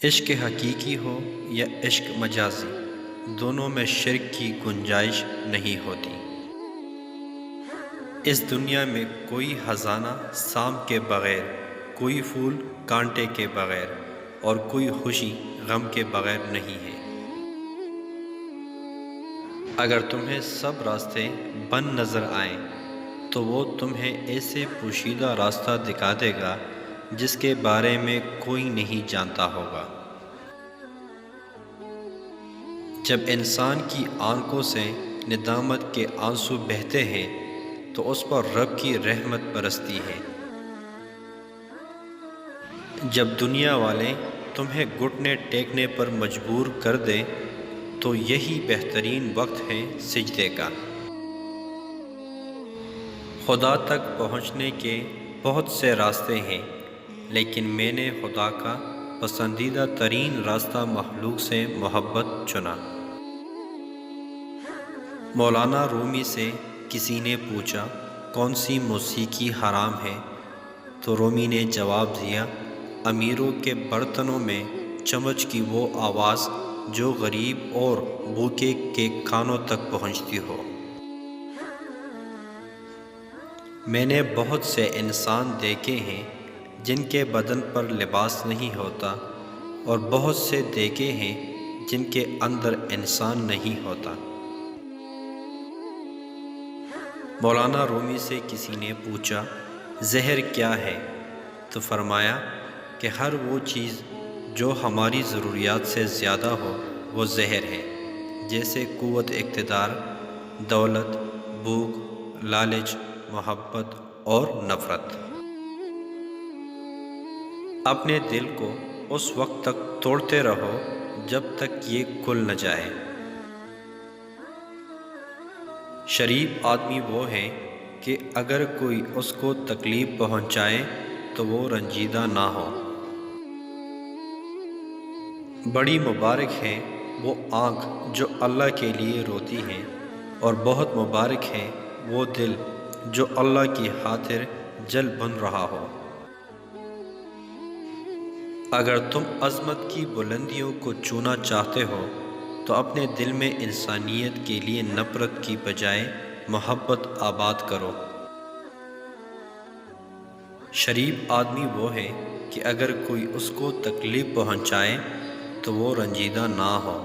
عشق حقیقی ہو یا عشق مجازی، دونوں میں شرک کی گنجائش نہیں ہوتی۔ اس دنیا میں کوئی خزانہ سام کے بغیر، کوئی پھول کانٹے کے بغیر، اور کوئی خوشی غم کے بغیر نہیں ہے۔ اگر تمہیں سب راستے بند نظر آئیں تو وہ تمہیں ایسے پوشیدہ راستہ دکھا دے گا جس کے بارے میں کوئی نہیں جانتا ہوگا۔ جب انسان کی آنکھوں سے ندامت کے آنسو بہتے ہیں تو اس پر رب کی رحمت برستی ہے۔ جب دنیا والے تمہیں گھٹنے ٹیکنے پر مجبور کر دیں تو یہی بہترین وقت ہے سجدے کا۔ خدا تک پہنچنے کے بہت سے راستے ہیں، لیکن میں نے خدا کا پسندیدہ ترین راستہ مخلوق سے محبت چنا۔ مولانا رومی سے کسی نے پوچھا کون سی موسیقی حرام ہے تو رومی نے جواب دیا، امیروں کے برتنوں میں چمچ کی وہ آواز جو غریب اور بھوکے کے کانوں تک پہنچتی ہو۔ میں نے بہت سے انسان دیکھے ہیں جن کے بدن پر لباس نہیں ہوتا، اور بہت سے دیکھے ہیں جن کے اندر انسان نہیں ہوتا۔ مولانا رومی سے کسی نے پوچھا زہر کیا ہے تو فرمایا کہ ہر وہ چیز جو ہماری ضروریات سے زیادہ ہو وہ زہر ہے، جیسے قوت اقتدار، دولت، بھوک، لالچ، محبت اور نفرت۔ اپنے دل کو اس وقت تک توڑتے رہو جب تک یہ کھل نہ جائے۔ شریف آدمی وہ ہے کہ اگر کوئی اس کو تکلیف پہنچائے تو وہ رنجیدہ نہ ہو۔ بڑی مبارک ہے وہ آنکھ جو اللہ کے لیے روتی ہے، اور بہت مبارک ہے وہ دل جو اللہ کی خاطر جل بن رہا ہو۔ اگر تم عظمت کی بلندیوں کو چھونا چاہتے ہو تو اپنے دل میں انسانیت کے لیے نفرت کی بجائے محبت آباد کرو۔ شریف آدمی وہ ہے کہ اگر کوئی اس کو تکلیف پہنچائے تو وہ رنجیدہ نہ ہو۔